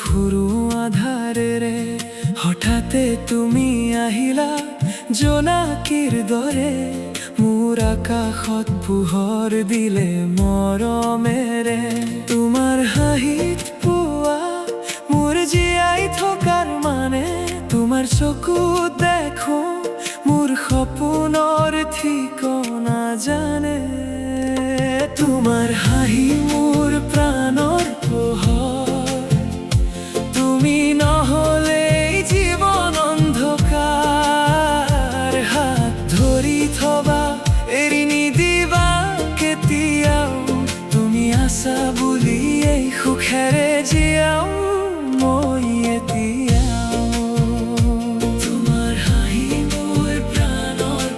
ফুৰু আধাৰেৰে হঠাতে তুমি আহিলা জোনাকীৰ দৰে মোৰ আকাশত পোহৰ দিলে মৰমেৰে তোমাৰ হাঁহিত পোৱা মোৰ জীয়াই থকাৰ মানে তোমাৰ চকুত দেখো মোৰ সপোনৰ ঠিকনা জানে তোমাৰ হাঁহি মোৰ প্ৰাণৰ পোহৰ তুমি নহ'লে জীৱন অন্ধকাৰ হাত ধৰি থবা এৰি নিদিবা কেতিয়াও তুমি আছা বুলি এই সুখেৰে জীয়াও মই এতিয়াও তোমাৰ হাঁহি মোৰ প্ৰাণৰ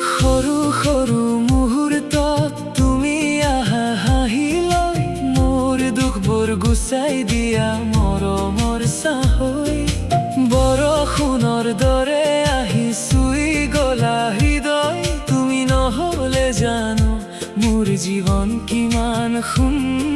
সৰু সৰু মুহূৰ্তত তুমি আহা হাঁহি লৈ মোৰ দুখবোৰ গুচাই দিয়া মৰমৰ ছাঁ বৰষুণৰ দৰে আহি চুই গলা হৃদয় তুমি নহ'লে জানো মোৰ জীৱন কিমান সুন্দৰ